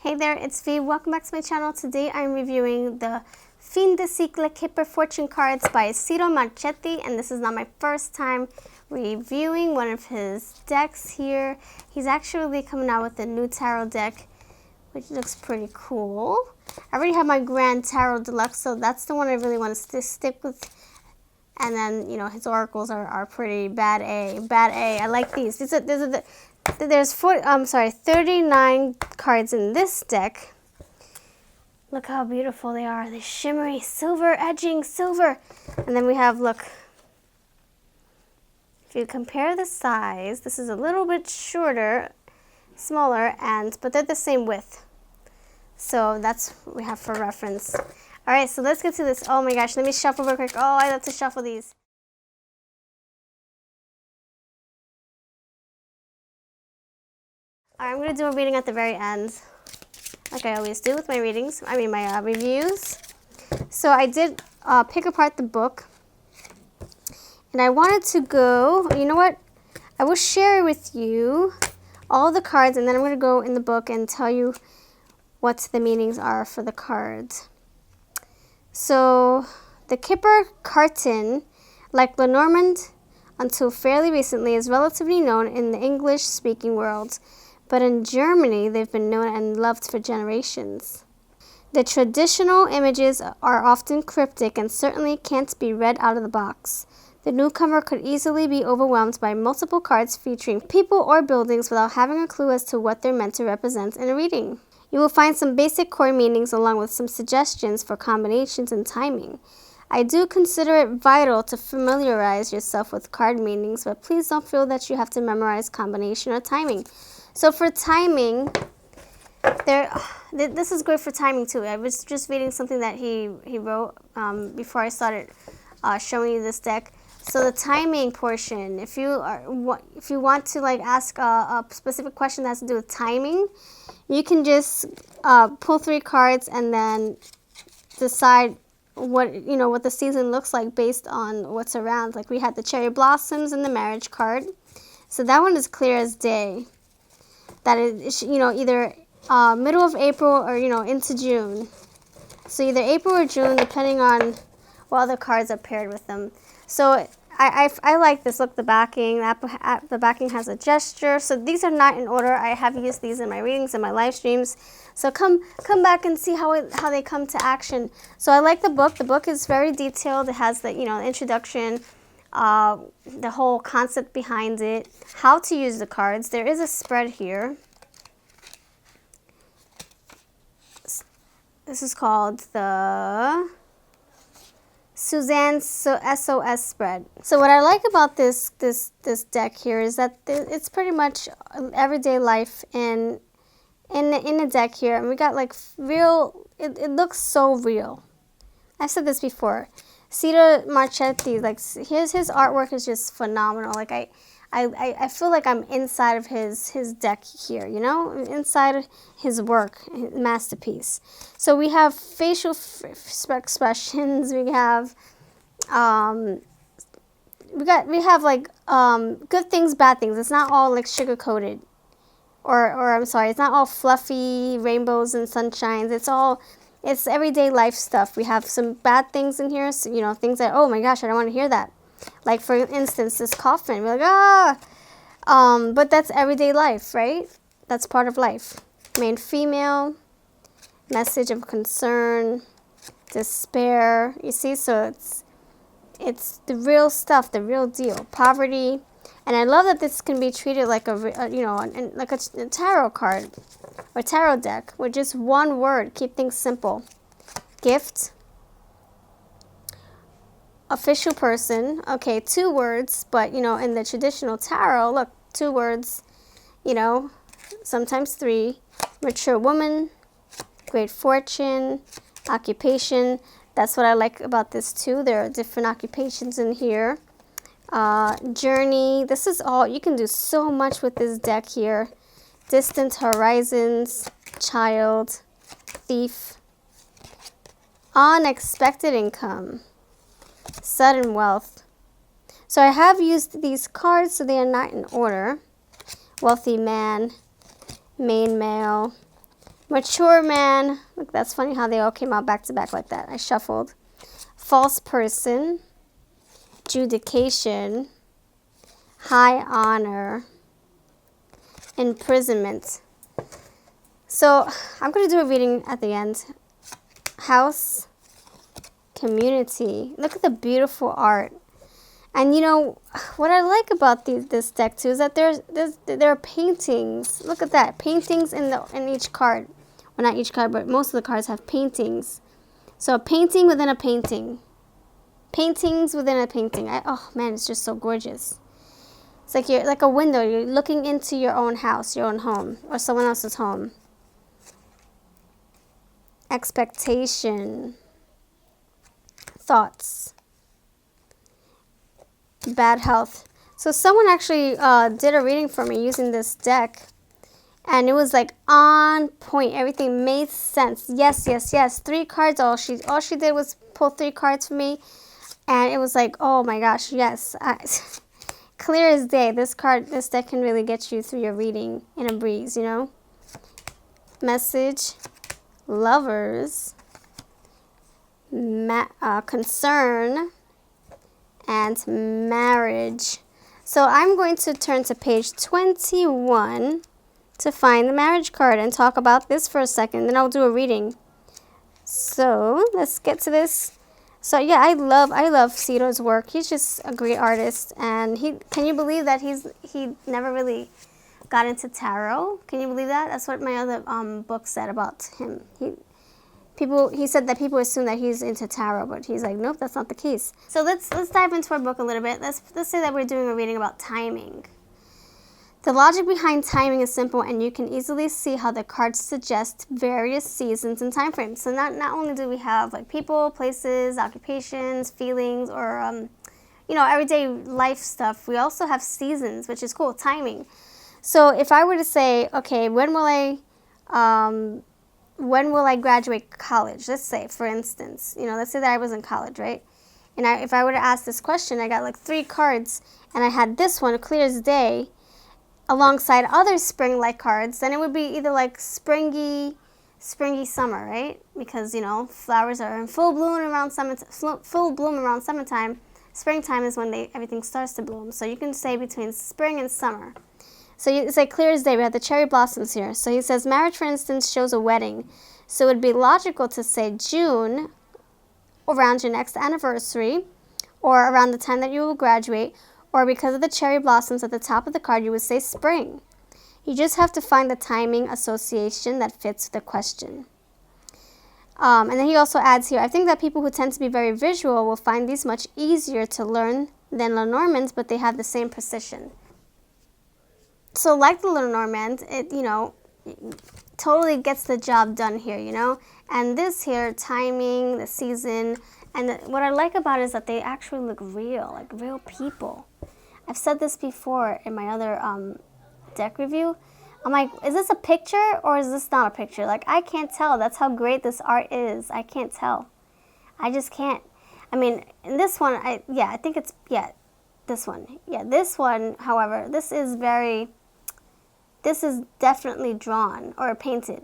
Hey there, it's V. Welcome back to my channel. Today I'm reviewing the Fin de Siecle Kipper fortune cards by Ciro Marchetti, and this is not my first time reviewing one of his decks here. He's actually coming out with a new tarot deck, which looks pretty cool. I already have my Grand Tarot Deluxe, so that's the one I really want to stick with. And then, you know, his oracles are pretty bad A. Bad A. I like these. There's 39 cards in this deck. Look how beautiful they are. They shimmery, silver, edging, silver. And then we have, look, if you compare the size, this is a little bit shorter, smaller, but they're the same width. So that's what we have for reference. All right, so let's get to this. Oh my gosh, let me shuffle real quick. Oh, I love to shuffle these. All right, I'm going to do a reading at the very end, like I always do with my readings, my reviews. So I did pick apart the book, and I wanted to go, you know what, I will share with you all the cards, and then I'm going to go in the book and tell you what the meanings are for the cards. So the Kipper carton, like Lenormand until fairly recently, is relatively known in the English-speaking world. But in Germany, they've been known and loved for generations. The traditional images are often cryptic and certainly can't be read out of the box. The newcomer could easily be overwhelmed by multiple cards featuring people or buildings without having a clue as to what they're meant to represent in a reading. You will find some basic core meanings along with some suggestions for combinations and timing. I do consider it vital to familiarize yourself with card meanings, but please don't feel that you have to memorize combination or timing. So for timing, this is great for timing too. I was just reading something that he wrote before I started showing you this deck. So the timing portion, if you want to like ask a specific question that has to do with timing, you can just pull 3 cards and then decide what the season looks like based on what's around. Like we had the cherry blossoms and the marriage card, so that one is clear as day. That is, either middle of April or, into June. So either April or June, depending on what other cards are paired with them. So I like this. Look, the backing. The backing has a gesture. So these are not in order. I have used these in my readings and my live streams. So come back and see how they come to action. So I like the book. The book is very detailed. It has the introduction, the whole concept behind it, how to use the cards. There is a spread here. This is called the Suzanne's SOS spread. So what I like about this deck here is that it's pretty much everyday life in a deck here, and we got like real. It looks so real. I've said this before. Ciro Marchetti, like his artwork is just phenomenal. Like I feel like I'm inside of his deck here, inside his work, his masterpiece. So we have facial expressions. We have like good things, bad things. It's not all like sugar coated, or I'm sorry, it's not all fluffy rainbows and sunshines. It's everyday life stuff. We have some bad things in here, so, things that, oh my gosh, I don't want to hear that. Like, for instance, this coffin. We're like, but that's everyday life, right? That's part of life. Main female, message of concern, despair. You see, so it's the real stuff, the real deal. Poverty. And I love that this can be treated like like a tarot card or tarot deck with just one word. Keep things simple. Gift. Official person. Okay, 2 words, but in the traditional tarot, look, 2 words, sometimes 3. Mature woman, great fortune, occupation. That's what I like about this too. There are different occupations in here. Journey. This is all, you can do so much with this deck here. Distant horizons, child, thief, unexpected income, sudden wealth. So I have used these cards, so they are not in order. Wealthy man, main male, Mature man. Look, that's funny how they all came out back to back like that. I shuffled. False person. Judication. High honor. Imprisonment. So I'm going to do a reading at the end. House. Community. Look at the beautiful art. And you know, what I like about this deck too is that there are paintings. Look at that. Paintings in each card. Well, not each card, but most of the cards have paintings. So a painting within a painting. Paintings within a painting. Oh man, it's just so gorgeous. It's like you're like a window. You're looking into your own house, your own home, or someone else's home. Expectation. Thoughts. Bad health. So someone actually did a reading for me using this deck, and it was like on point. Everything made sense. Yes, yes, yes. 3 cards. All she did was pull 3 cards for me, and it was like, oh my gosh, yes. Clear as day. This deck can really get you through your reading in a breeze, you know. Message. Lovers. Concern. And marriage. So I'm going to turn to page 21 to find the marriage card and talk about this for a second. Then I'll do a reading. So let's get to this. So yeah, I love Cieto's work. He's just a great artist, and can you believe that he never really got into tarot? Can you believe that? That's what my other book said about him. He said that people assume that he's into tarot, but he's like, nope, that's not the case. So let's dive into our book a little bit. Let's say that we're doing a reading about timing. The logic behind timing is simple, and you can easily see how the cards suggest various seasons and time frames. So not only do we have like people, places, occupations, feelings, or everyday life stuff, we also have seasons, which is cool, timing. So if I were to say, okay, when will I graduate college? Let's say, for instance, let's say that I was in college, right? And if I were to ask this question, I got like 3 cards, and I had this one, clear as day, alongside other spring-like cards, then it would be either like springy summer, right? Because, flowers are in full bloom around summertime. Springtime is when everything starts to bloom. So you can say between spring and summer. So it's like clear as day. We have the cherry blossoms here. So he says marriage, for instance, shows a wedding. So it would be logical to say June, around your next anniversary, or around the time that you will graduate, or because of the cherry blossoms at the top of the card, you would say spring. You just have to find the timing association that fits the question. And then he also adds here, I think that people who tend to be very visual will find these much easier to learn than Lenormands, but they have the same precision. So like the Lenormand, it totally gets the job done here, And this here, timing, the season, and what I like about it is that they actually look real, like real people. I've said this before in my other deck review. I'm like, is this a picture or is this not a picture? Like, I can't tell. That's how great this art is. I can't tell. I just can't. I mean, in this one, I think it's, this one. Yeah, this one, however, this is definitely drawn or painted.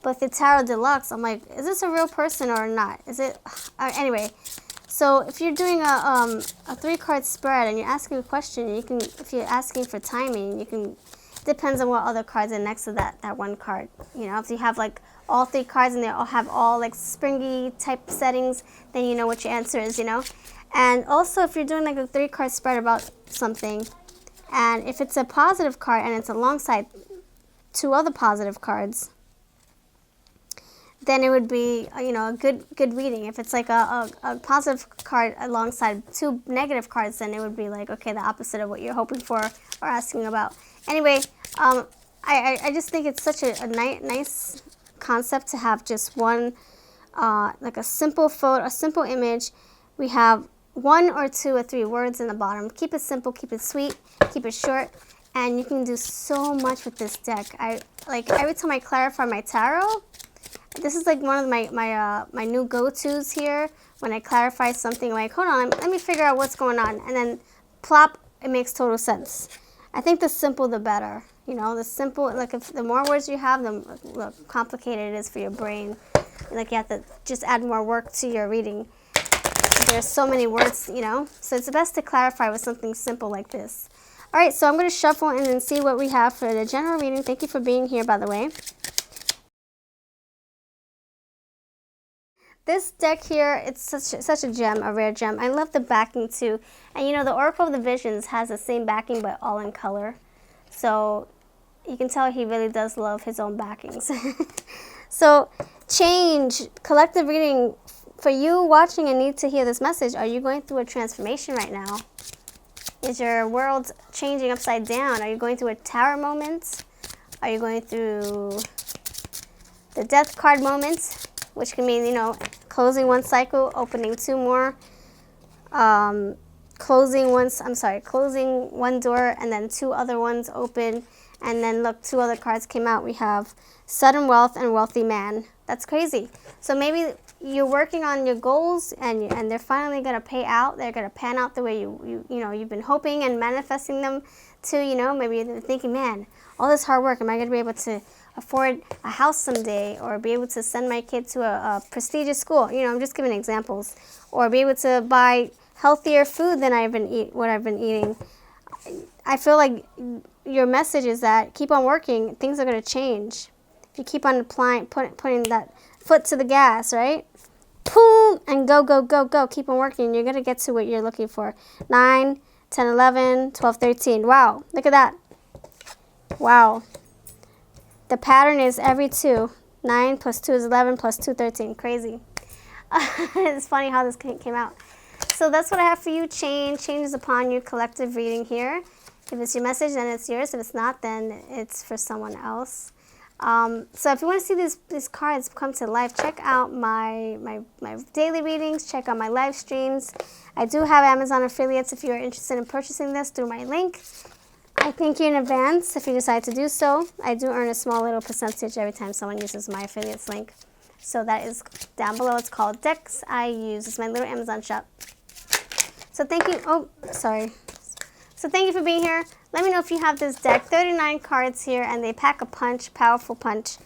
But the Tarot Deluxe, I'm like, is this a real person or not? Is it? Anyway, so if you're doing a 3-card spread and you're asking a question, if you're asking for timing, depends on what other cards are next to that one card. If you have like all 3 cards and they all have all like springy type settings, then you know what your answer is, And also if you're doing like a 3-card spread about something, and if it's a positive card and it's alongside 2 other positive cards, then it would be, a good reading. If it's like a positive card alongside 2 negative cards, then it would be like, okay, the opposite of what you're hoping for or asking about. Anyway, I just think it's such a nice concept to have just one, like a simple photo, a simple image. We have 1 or 2 or 3 words in the bottom. Keep it simple, keep it sweet, keep it short, and you can do so much with this deck. Every time I clarify my tarot, this is like one of my new go-tos here. When I clarify something, I'm like, hold on, let me figure out what's going on, and then plop, it makes total sense. I think the simple the better, You know, the simple, like if the more words you have, the complicated it is for your brain. Like you have to just add more work to your reading. There's so many words, you know, so it's best to clarify with something simple like this. All right, so I'm going to shuffle and then see what we have for the general reading. Thank you for being here, by the way. This deck here, it's such a gem, a rare gem. I love the backing too. And you know, the Oracle of the Visions has the same backing but all in color. So you can tell he really does love his own backings. So change, collective reading. For you watching and need to hear this message, are you going through a transformation right now? Is your world changing upside down? Are you going through a tower moment? Are you going through the death card moment, which can mean, you know, closing one cycle, opening two more, closing one door and then two other ones open, and then look, two other cards came out. We have sudden wealth and wealthy man. That's crazy. So maybe you're working on your goals and they're finally going to pay out. They're going to pan out the way you know you've been hoping and manifesting them to. You know, maybe they're thinking, man, all this hard work, am I going to be able to afford a house someday, or be able to send my kid to a prestigious school? You know, I'm just giving examples. Or be able to buy healthier food than what I've been eating. I feel like your message is that keep on working, things are going to change. If you keep on applying, putting that foot to the gas, right? Boom, and go, go, go, go. Keep on working. You're going to get to what you're looking for. 9, 10, 11, 12, 13. Wow, look at that. Wow. The pattern is every 2. 9 plus 2 is 11 plus 2, 13. Crazy. It's funny how this came out. So that's what I have for you. Changes upon you. Collective reading here. If it's your message, then it's yours. If it's not, then it's for someone else. So if you want to see these cards come to life, check out my daily readings. Check out my live streams. I do have Amazon affiliates if you're interested in purchasing this through my link. I thank you in advance if you decide to do so. I do earn a small little percentage every time someone uses my affiliates link. So that is down below. It's called Decks I Use. It's my little Amazon shop. So thank you. Oh, sorry. So thank you for being here. Let me know if you have this deck. 39 cards here, and they pack a punch, powerful punch.